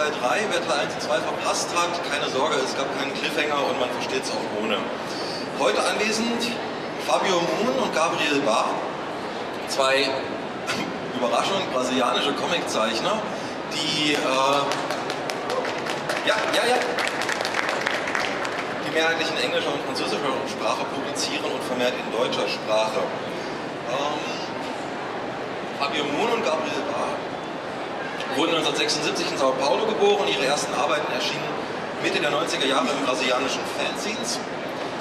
Teil 3. Wer Teil 1 und 2 verpasst hat, keine Sorge, es gab keinen Cliffhanger und man versteht es auch ohne. Heute anwesend Fabio Moon und Gabriel Bar, zwei Überraschung brasilianische Comiczeichner, die die mehrheitlich in englischer und französischer Sprache publizieren und vermehrt in deutscher Sprache. Fabio Moon und Gabriel Bar wurden 1976 in Sao Paulo geboren. Ihre ersten Arbeiten erschienen Mitte der 90er Jahre im brasilianischen Fanzines.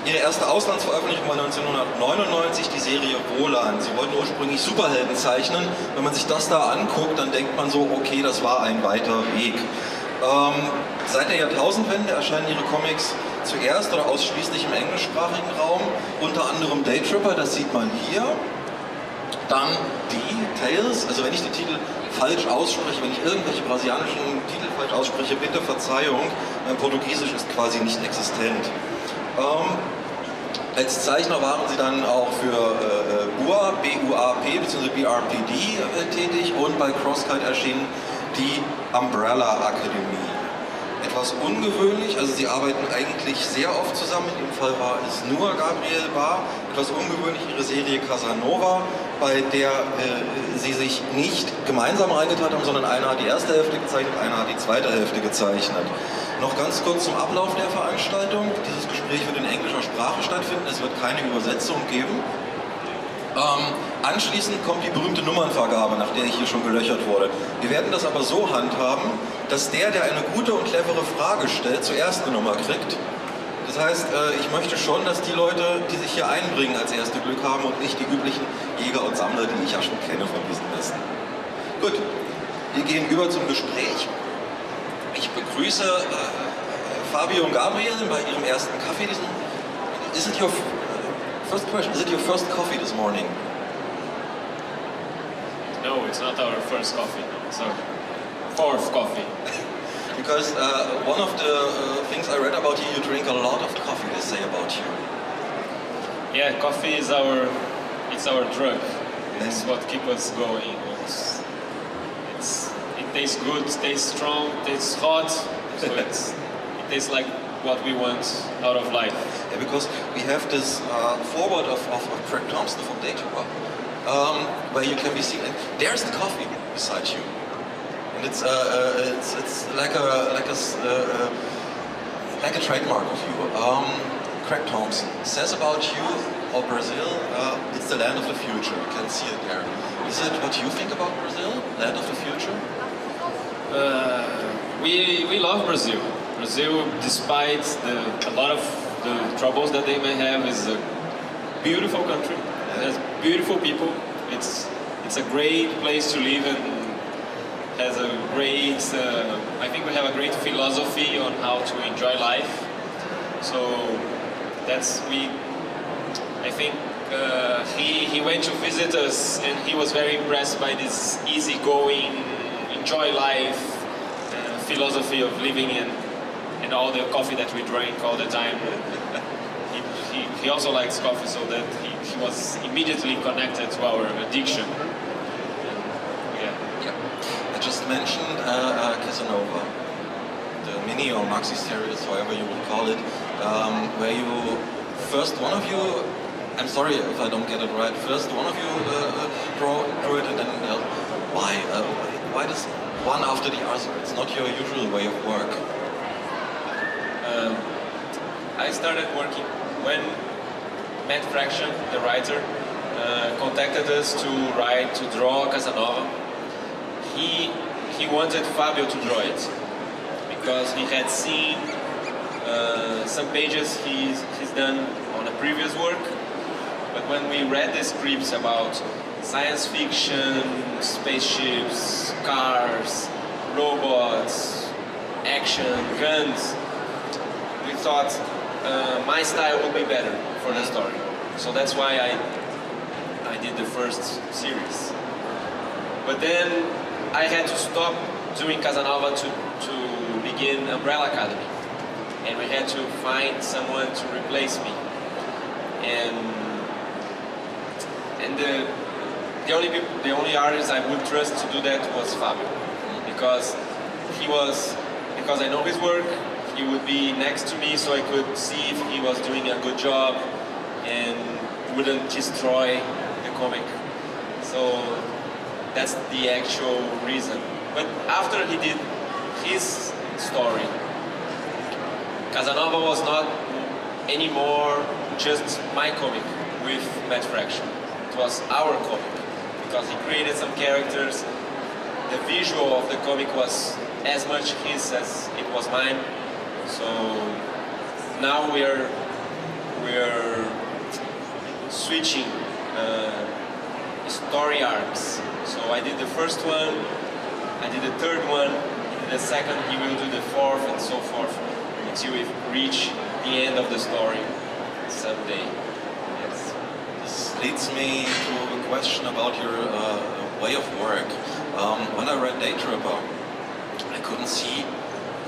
Ihre erste Auslandsveröffentlichung war 1999 die Serie Roland. Sie wollten ursprünglich Superhelden zeichnen. Wenn man sich das da anguckt, dann denkt man so, okay, das war ein weiter Weg. Seit der Jahrtausendwende erscheinen ihre Comics zuerst oder ausschließlich im englischsprachigen Raum, unter anderem Daytripper, das sieht man hier. Dann die Tales, also wenn ich die Titel falsch ausspreche, wenn ich irgendwelche brasilianischen Titel falsch ausspreche, bitte Verzeihung, mein Portugiesisch ist quasi nicht existent. Als Zeichner waren sie dann auch für BUAP bzw. BRPD tätig und bei Crosscut erschienen die Umbrella Akademie. Etwas ungewöhnlich, also sie arbeiten eigentlich sehr oft zusammen, in dem Fall war es nur Gabriel Bar. Etwas ungewöhnlich ihre Serie Casanova, bei der sie sich nicht gemeinsam reingetan haben, sondern einer hat die erste Hälfte gezeichnet, einer hat die zweite Hälfte gezeichnet. Noch ganz kurz zum Ablauf der Veranstaltung. Dieses Gespräch wird in englischer Sprache stattfinden, es wird keine Übersetzung geben. Anschließend kommt die berühmte Nummernvergabe, nach der ich hier schon gelöchert wurde. Wir werden das aber so handhaben, dass der eine gute und clevere Frage stellt, zuerst eine Nummer kriegt. Das heißt, ich möchte schon, dass die Leute, die sich hier einbringen, als erste Glück haben und nicht die üblichen Jäger und Sammler, die ich ja schon kenne von diesen Messen. Gut, wir gehen über zum Gespräch. Ich begrüße Fabio und Gabriel bei ihrem ersten Kaffee. First question, is it your first coffee this morning? No, it's not our first coffee. It's our fourth coffee. Because one of the things I read about you, you drink a lot of coffee, they say about you. Yeah, coffee is our drug. It's what keeps us going. It tastes good, tastes strong, tastes hot, so it tastes like what we want out of life. Yeah, because we have this forward of Craig Thompson from Daytripper, where you can be seen. And there's the coffee beside you, and it's like a trademark of you. Craig Thompson says about you or Brazil, it's the land of the future. You can see it there. Is it what you think about Brazil, land of the future? We love Brazil. Brazil, despite a lot of the troubles that they may have, is a beautiful country. It has beautiful people. It's a great place to live and has a great. I think we have a great philosophy on how to enjoy life. So that's we. I think he went to visit us and he was very impressed by this easygoing, enjoy life philosophy of living in. And all the coffee that we drink all the time. He also likes coffee, so that he was immediately connected to our addiction. Yeah. I just mentioned Casanova, the mini or maxi series, however you would call it, where you first one of you, I'm sorry if I don't get it right, first one of you drew it, and then why does one after the other? It's not your usual way of work. I started working when Matt Fraction, the writer, contacted us to draw Casanova. He wanted Fabio to draw it because he had seen some pages he's done on a previous work. But when we read the scripts about science fiction, spaceships, cars, robots, action, guns, we thought my style would be better for the story. So that's why I did the first series. But then I had to stop doing Casanova to begin Umbrella Academy. And we had to find someone to replace me. And the only artist I would trust to do that was Fabio. Because he was because I know his work. He would be next to me so I could see if he was doing a good job and wouldn't destroy the comic. So that's the actual reason. But after he did his story, Casanova was not anymore just my comic with Matt Fraction. It was our comic, because he created some characters. The visual of the comic was as much his as it was mine. So now we're switching story arcs. So I did the first one, I did the third one, he did the second, he will do the fourth, and so forth, until we reach the end of the story someday. Yes. This leads me to a question about your way of work. When I read Day Tripper, I couldn't see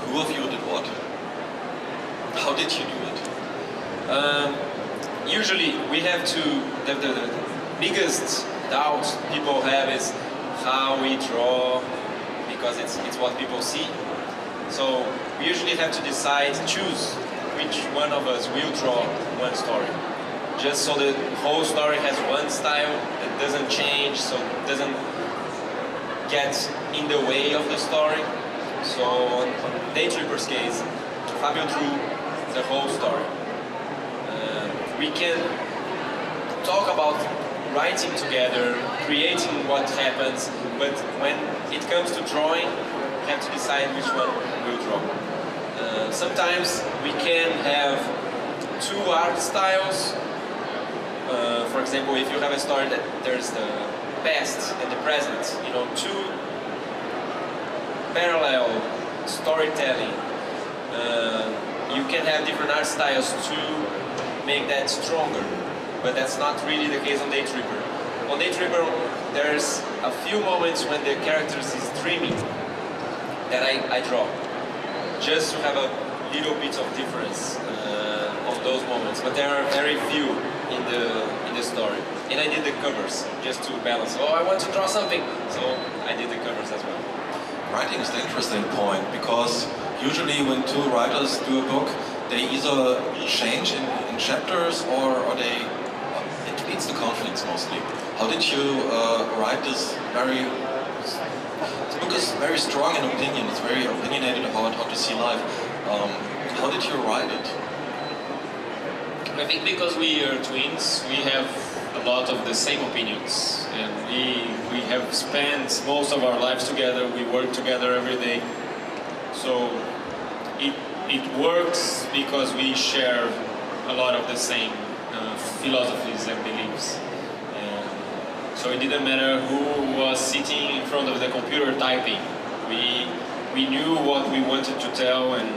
who of you did what. How did you do it? Usually we have to, the biggest doubt people have is how we draw, because it's what people see. So we usually have to choose which one of us will draw one story. Just so the whole story has one style that doesn't change, so it doesn't get in the way of the story. So on Day Tripper's case, Fabio drew the whole story. We can talk about writing together, creating what happens, but when it comes to drawing, we have to decide which one we'll draw. Sometimes we can have two art styles. For example, if you have a story that there's the past and the present, you know, two parallel storytelling, you can have different art styles to make that stronger, but that's not really the case on Day Tripper. On Day Tripper, there's a few moments when the characters is dreaming that I draw, just to have a little bit of difference on those moments, but there are very few in the story. And I did the covers just to balance. Oh, I want to draw something, so I did the covers as well. Writing is the interesting point, because usually when two writers do a book, they either change in chapters or it leads to conflicts mostly. How did you write this the book is very strong in opinion, it's very opinionated about how to see life. How did you write it? I think because we are twins, we have a lot of the same opinions, and we have spent most of our lives together, we work together every day. So it works because we share a lot of the same philosophies and beliefs. So it didn't matter who was sitting in front of the computer typing. We knew what we wanted to tell, and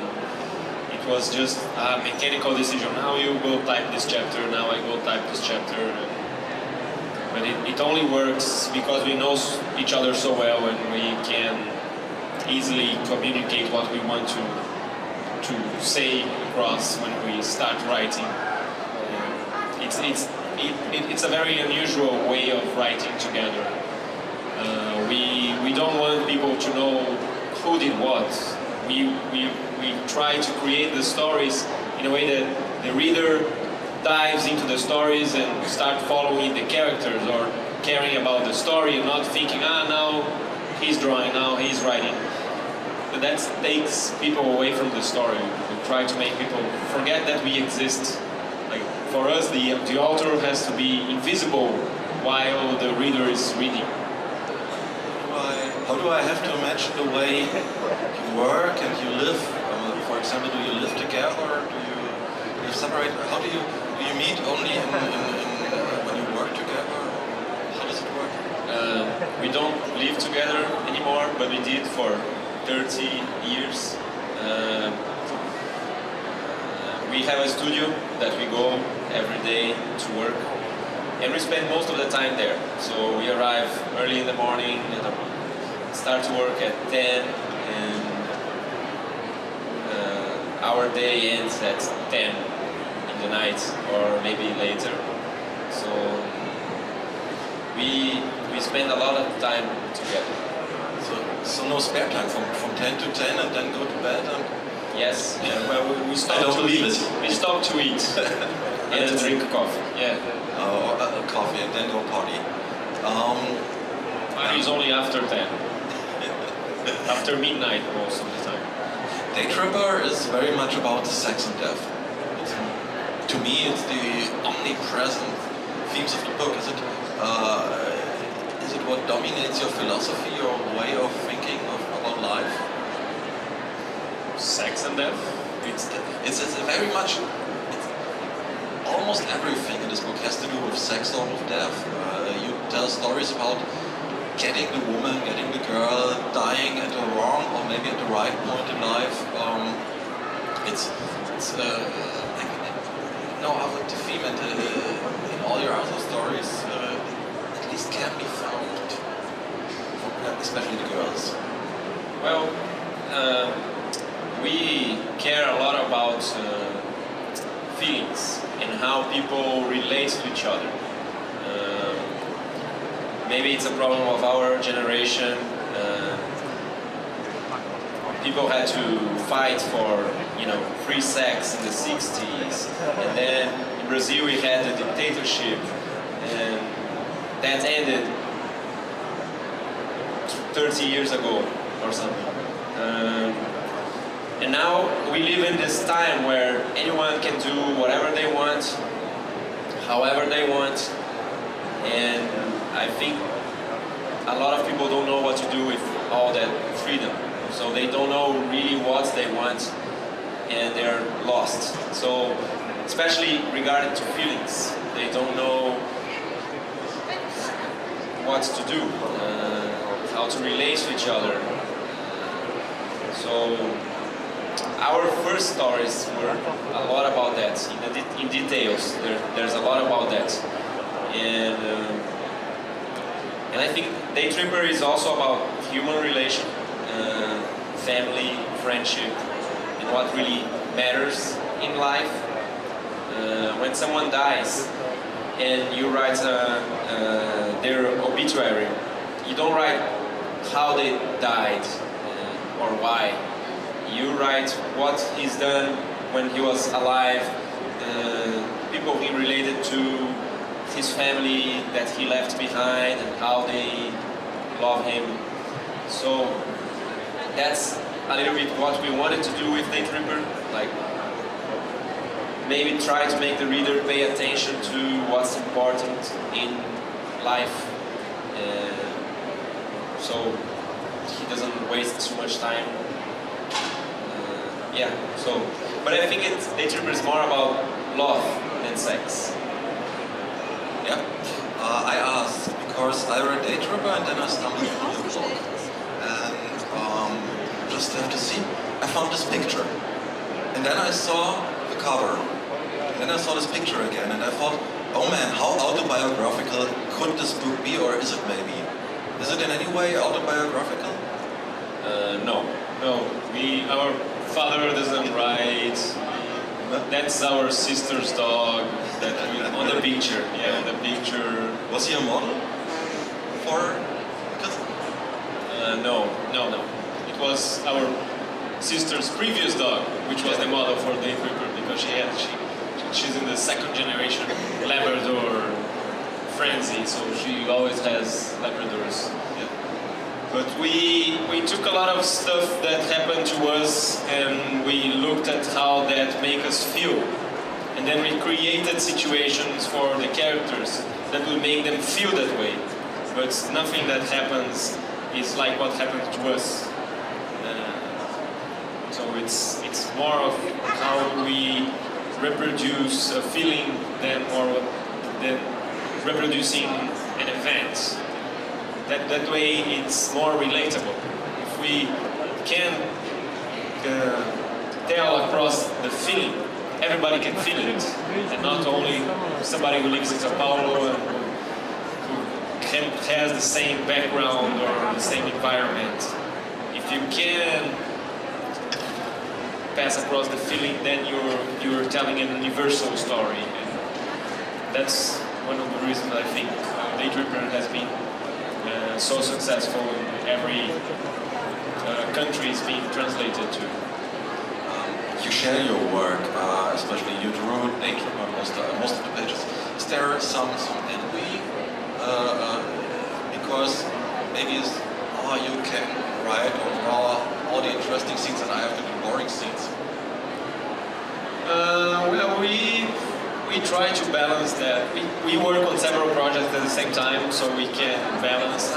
it was just a mechanical decision. Now you go type this chapter, now I go type this chapter. But it only works because we know each other so well, and we can easily communicate what we want to say across when we start writing. It's a very unusual way of writing together. We don't want people to know who did what. We try to create the stories in a way that the reader dives into the stories and start following the characters or caring about the story and not thinking, now he's drawing, now he's writing. But that takes people away from the story. We try to make people forget that we exist. Like, for us, the author has to be invisible while the reader is reading. How do I have to imagine the way you work and you live? For example, do you live together? Do you live separate? How do you meet only when you work together? How does it work? We don't live together anymore, but we did for 30 years. We have a studio that we go every day to work, and we spend most of the time there. So we arrive early in the morning, and start to work at 10, and our day ends at 10 in the night, or maybe later. So we spend a lot of time together. So no spare time from 10 to 10 and then go to bed? Yes. Yeah. Well, we I stopped don't to believe eat. it. We stopped to eat and to drink coffee. Yeah. Coffee and then go party. Party is only after 10. After midnight most of the time. Day Tripper is very much about sex and death. To me, it's the omnipresent themes of the book. Is it what dominates your philosophy or way of thinking about life? Sex and death? It's very much. Almost everything in this book has to do with sex or with death. You tell stories about getting the woman, getting the girl, dying at the wrong or maybe at the right point in life. It's I don't know how the theme in all your other stories at least can be found, especially the girls. Well, we care a lot about feelings and how people relate to each other. Maybe it's a problem of our generation. People had to fight for, free sex in the 60s, and then in Brazil we had the dictatorship, and that ended 30 years ago or something. And now we live in this time where anyone can do whatever they want, however they want, and I think a lot of people don't know what to do with all that freedom. So they don't know really what they want, and they're lost. So, especially regarding to feelings, they don't know what to do, how to relate to each other. So, our first stories were a lot about that, in details. There's a lot about that. And I think Day Tripper is also about human relation, family, friendship, and what really matters in life. When someone dies and you write their obituary, you don't write how they died or why. You write what he's done when he was alive, people he related to, his family that he left behind, and how they love him. So that's a little bit what we wanted to do with Day Tripper, like maybe try to make the reader pay attention to what's important in life, so he doesn't waste too much time. But I think Day Tripper is more about love than sex. Yeah, I asked because I read Day Tripper and then I stumbled through the book, and just have to see. I found this picture, and then I saw the cover, and then I saw this picture again, and I thought, oh man, how autobiographical could this book be, or is it maybe? Is it in any way autobiographical? No. Our father doesn't write. That's our sister's dog. On the picture. Yeah, the picture. Was he a model for? No. It was our sister's previous dog, which was the model for Day Tripper, because she's in the second generation Labrador frenzy, so she always has Labradors. Yeah. But we took a lot of stuff that happened to us, and we looked at how that make us feel. And then we created situations for the characters that will make them feel that way. But nothing that happens is like what happened to us. So it's more of how we reproduce a feeling than reproducing an event. That way it's more relatable. If we can tell across the feeling, everybody can feel it, and not only somebody who lives in Sao Paulo and who has the same background or the same environment. If you can pass across the feeling, then you're telling an universal story, and that's one of the reasons I think Day Tripper has been so successful in every country it's being translated to. share your work, especially you drew nature on most of the pages. Is there some envy? Because maybe it's, you can write or draw all the interesting scenes and I have to do boring scenes. Well, we try to balance that. We work on several projects at the same time, so we can balance.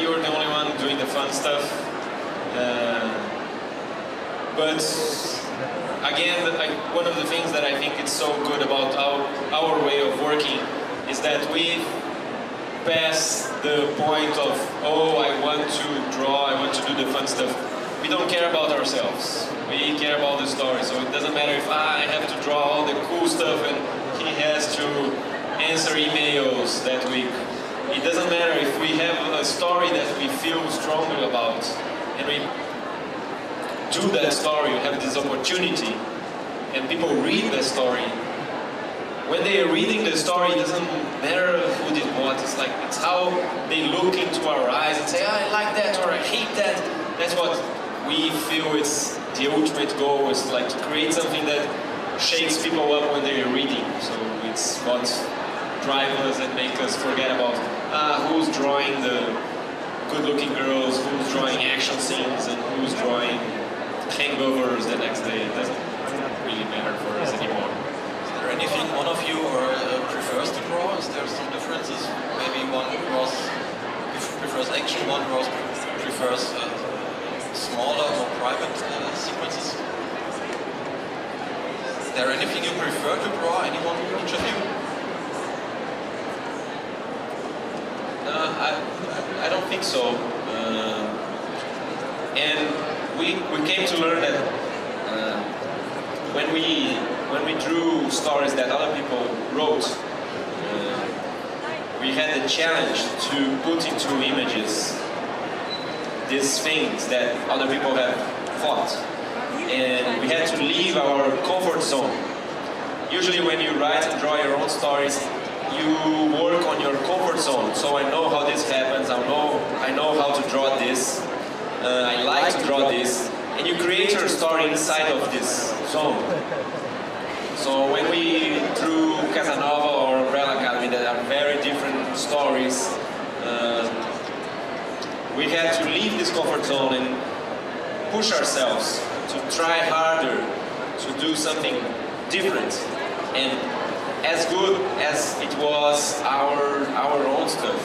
You're the only one doing the fun stuff. But again, one of the things that I think is so good about our way of working is that we pass the point of, I want to draw, I want to do the fun stuff. We don't care about ourselves. We care about the story. So it doesn't matter if I have to draw all the cool stuff and he has to answer emails that week. It doesn't matter if we have a story that we feel strongly about and we do that story, we have this opportunity and people read the story. When they are reading the story, it doesn't matter who did what. It's how they look into our eyes and say, I like that or I hate that. That's what we feel it's the ultimate goal, is like to create something that shakes people up when they're reading. So it's what drives us and makes us forget about who's drawing the good-looking girls, who's drawing action scenes, and who's drawing hangovers the next day. It doesn't really matter for us anymore. Is there anything one of you prefers to draw? Is there some differences? Maybe one prefers action, one prefers smaller, more private sequences. Is there anything you prefer to draw? Anyone, each of you? I don't think so. And we came to learn that when we drew stories that other people wrote, we had the challenge to put into images these things that other people have thought. And we had to leave our comfort zone. Usually when you write and draw your own stories, you work on your comfort zone. So I know how this happens, I know how to draw this, I like to draw this, and you create your story inside of this zone. So when we drew Casanova or Umbrella Academy, that are very different stories, we had to leave this comfort zone and push ourselves to try harder, to do something different. And as good as it was our own stuff.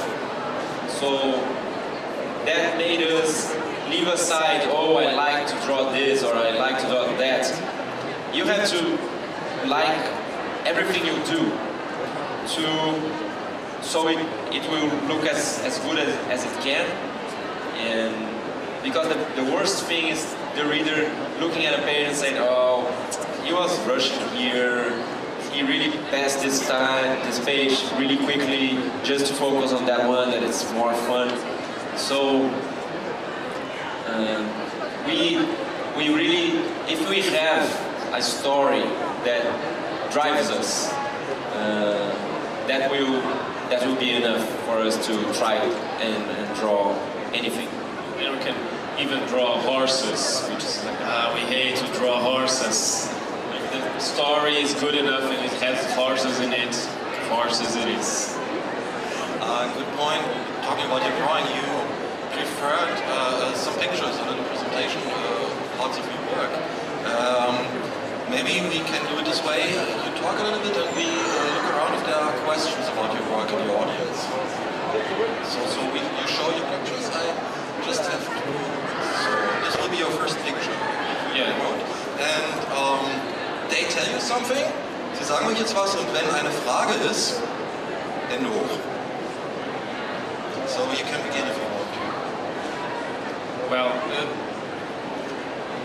So that made us leave aside, I like to draw this or I like to draw that. You have to like everything you do so it will look as good as it can. And because the worst thing is the reader looking at a page and saying, he was rushing here, he really passed this page really quickly just to focus on that one, that it's more fun. So we really, if we have a story that drives us, that will be enough for us to try and draw anything. And we can even draw horses, which is like, we hate to draw horses. If the story is good enough and it has horses in it, horses it is. Good point. Talking about your drawing, you preferred some pictures in the presentation, parts of your work. Maybe we can do it this way. You talk a little bit and we look around if there are questions about your work in the audience. So you show your pictures, I just have to. So this will be your first picture. Yeah. And they tell you something. Sie sagen euch jetzt was und wenn eine Frage ist, Hände hoch. So you can begin if you want to. Well,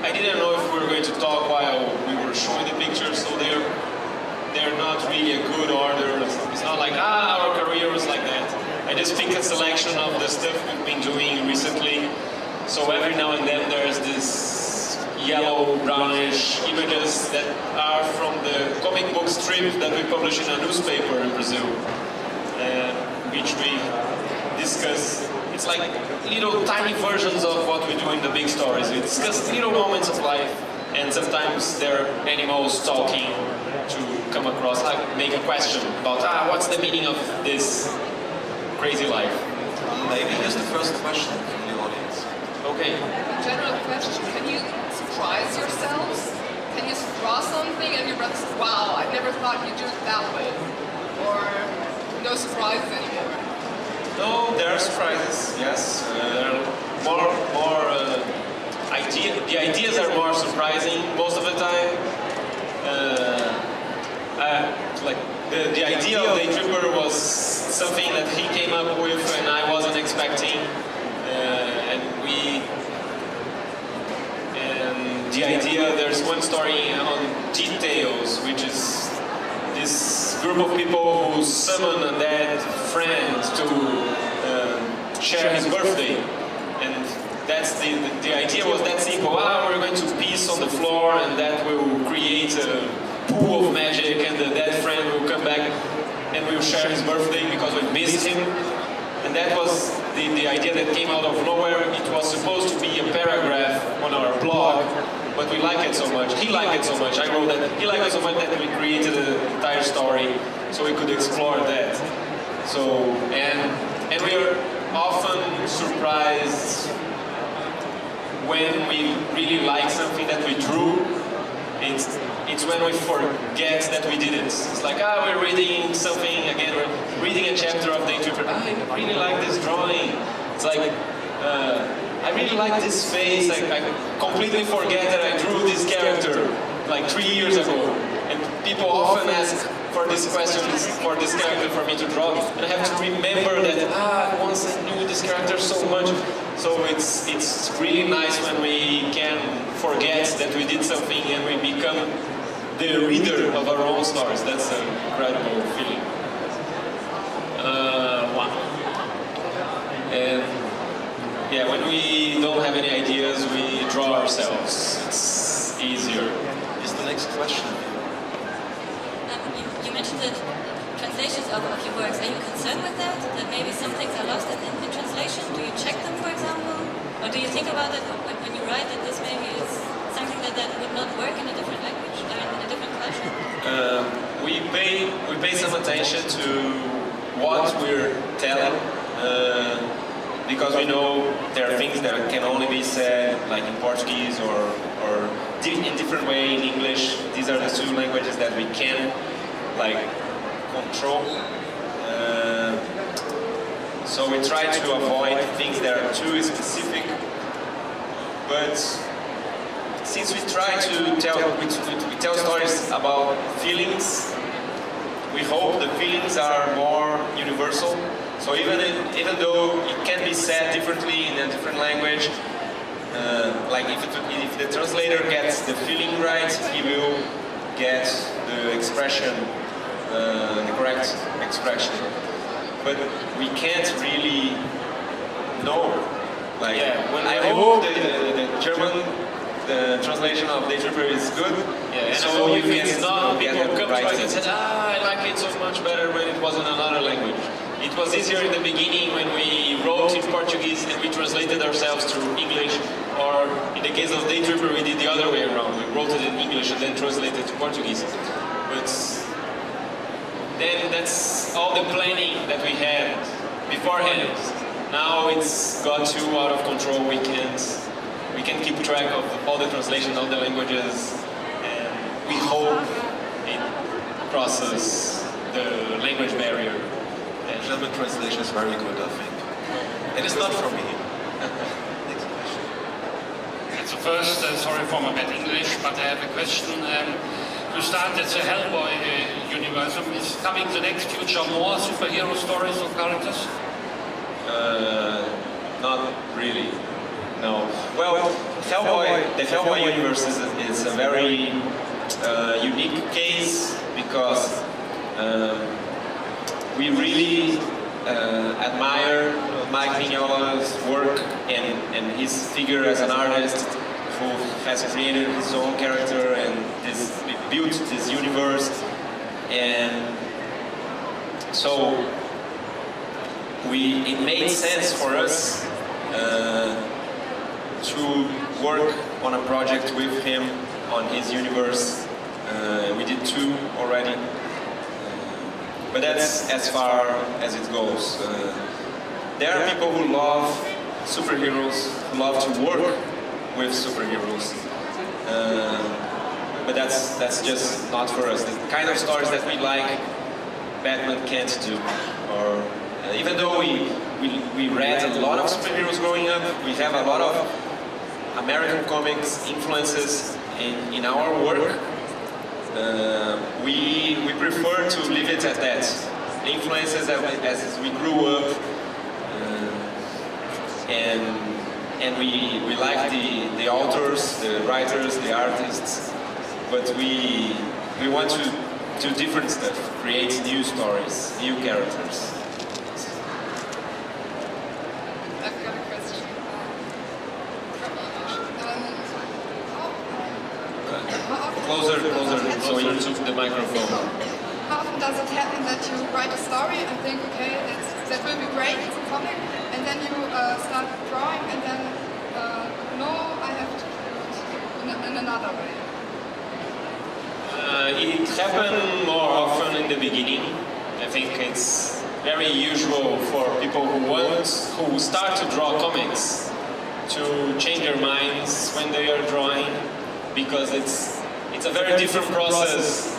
I didn't know if we were going to talk while we were showing the pictures, so they're not really a good order. It's not like, our career was like that. I just picked a selection of the stuff we've been doing recently. So every now and then there's this yellow, brownish images that are from the comic book strip that we publish in a newspaper in Brazil, which we discuss. It's like little tiny versions of what we do in the big stories. We discuss little moments of life, and sometimes there are animals talking to come across, like make a question about what's the meaning of this crazy life. Maybe here's the first question from the audience. Okay. General question, can you surprise yourselves? Can you draw something and your brother says, wow, I never thought you'd do it that way? Or no surprises anymore? No, there are surprises, yes. There are the ideas are more surprising most of the time. Like the idea of Day Tripper was something that he came up with and I wasn't expecting. The idea, there's one story on Details, which is this group of people who summon a dead friend to share his birthday. And that's the idea was that simple. We're going to piece on the floor and that will create a pool of magic and the dead friend will come back and we'll share his birthday because we missed him. And that was the idea that came out of nowhere. It was supposed to be a paragraph on our blog, but we liked it so much. He liked it so much. I wrote that. He liked it so much that we created an entire story so we could explore that. So, and we are often surprised when we really like something that we drew. It's when we forget that we did it. It's like, we're reading something, again, we're reading a chapter of Day Tripper. I really like this drawing. It's like, I really like this face. I completely forget that I drew this character like 3 years ago. And people often ask for these questions for this character for me to draw. And I have to remember that, once I knew this character so much. So it's really nice when we can forget that we did something and we become the reader of our own stories. That's an incredible feeling. Wow. And yeah, when we don't have any ideas, we draw ourselves. It's easier. Is the next question? You mentioned that translations of your works. Are you concerned with that? That maybe some things are lost in translation? Do you check them, for example? Or do you think about it when you write that this maybe is something that would not work in a different language or in a different culture? We pay some attention to what we're telling, because we know there are things that can only be said like in Portuguese or in different way in English. These are the two languages that we can like control. So we try to avoid things that are too specific, but since we try to tell stories about feelings, we hope the feelings are more universal. So even though it can be said differently in a different language, like if the translator gets the feeling right, he will get the expression, the correct expression. But we can't really know. Like, when I hope the German translation of Day Tripper is good. Yeah, and so if it's not, get people it come right. to us and said, I like it so much better when it was in another language. It was easier in the beginning when we wrote in Portuguese and we translated ourselves to English, or in the case of Day Tripper we did the other way around. We wrote it in English and then translated to Portuguese. But then that's all the planning that we had beforehand. Now it's got too out of control. We can keep track of all the translations, all the languages, and we hope it crosses the language barrier. The German translation is very good, I think. And it's not from me. Next question. It's the first, sorry for my bad English, but I have a question. To start, it's a Hellboy universe. Is coming the next future more superhero stories or characters? Not really. No. Well, the Hellboy universe is a very unique case because we really admire Mike Mignola's work and his figure as an artist who has created his own character and built this universe. And so it made sense for us to work on a project with him on his universe. We did 2 already. But that's as far as it goes. There are people who love superheroes, who love to work with superheroes. But that's just not for us. The kind of stories that we like, Batman can't do. Or even though we read a lot of superheroes growing up, we have a lot of American comics influences in our work. We prefer to leave it at that. The influences as we grew up, and we like the authors, the writers, the artists, but we want to do different stuff, create new stories, new characters. I've got a question. Closer, so you took the microphone. How often does it happen that you write a story and think, okay, that will be great, it's a comic, and then you start drawing and then, no, I have to do it in another way? It happened more often in the beginning. I think it's very usual for people who start to draw comics to change their minds when they are drawing, because it's a very different process.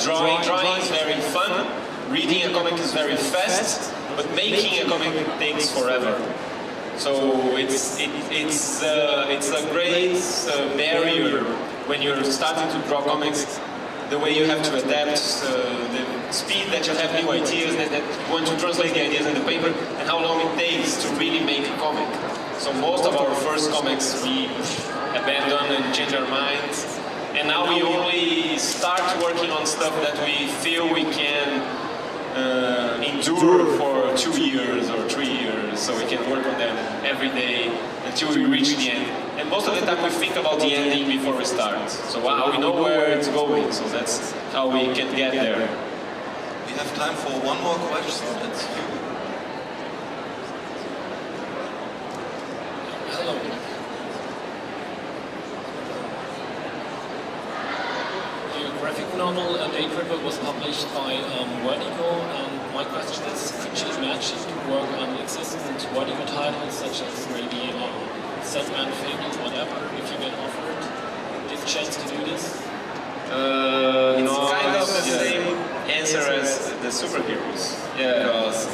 Drawing is very fun, reading a comic is very fast, but making a comic takes forever. So it's a great barrier when you're starting to draw comics, the way you have to adapt, the speed that you have new ideas, that you want to translate the ideas in the paper, and how long it takes to really make a comic. So most of our first comics we abandon and change our minds. And now we only start working on stuff that we feel we can endure for 2 years or 3 years, so we can work on them every day until we reach the end. And most of the time we think about the ending before we start. So we know where it's going, so that's how we can get there. We have time for one more question. It's you. Hello. Graphic novel Day Tripper was published by Vertigo, and my question is, could you imagine to work on existing Vertigo titles such as maybe Sandman, Fable, whatever, if you get offered? Do you have a chance to do this? It's kind of the same answer as the superheroes. Yeah, because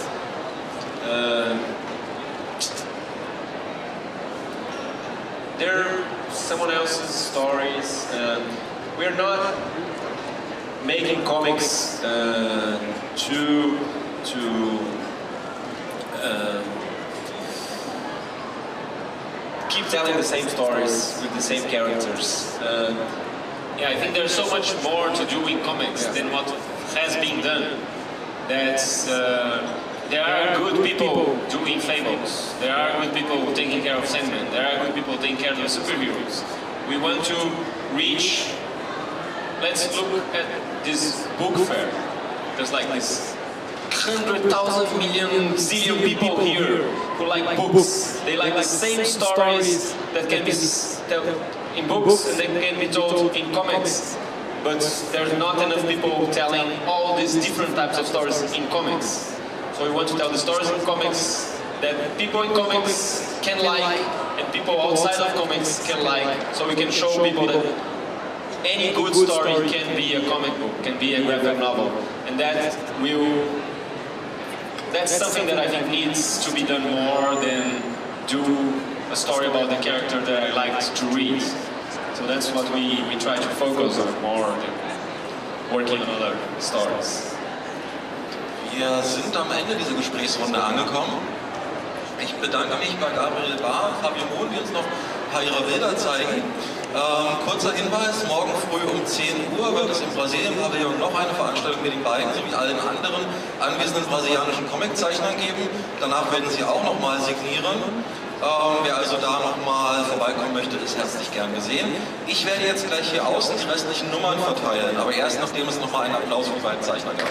they're someone else's stories. We're not making comics to keep telling the same stories with the same characters. Yeah, I think there's so much more to do in comics than what has been done. That's there are good people doing fables. There are good people taking care of Sandman. There are good people taking care of the superheroes. We want to reach. Let's look at this book fair. There's like this 100,000 million zillion people here who like books. They like the same stories that can be told in books and they can be told in comics. But there's not enough people telling all these different types of stories in comics. So we want to tell the stories in comics that people in comics can like and people outside of comics can like. So we can show people that any good story can be a comic book, can be a graphic novel, and that's something that I think needs to be done more than do a story about the character that I liked to read. So that's what we try to focus on more than working on other stories. Wir sind am Ende dieser Gesprächsrunde angekommen. Ich bedanke mich bei Gabriel Bahr, Fabio Mohn, die uns noch ein paar ihrer Bilder zeigen. Kurzer Hinweis, morgen früh um 10 Uhr wird es im Brasilien-Pavillon noch eine Veranstaltung mit den beiden sowie allen anderen anwesenden brasilianischen Comiczeichnern geben. Danach werden sie auch nochmal signieren. Wer also da nochmal vorbeikommen möchte, ist herzlich gern gesehen. Ich werde jetzt gleich hier außen die restlichen Nummern verteilen, aber erst nachdem es nochmal einen Applaus für die beiden Zeichner gab.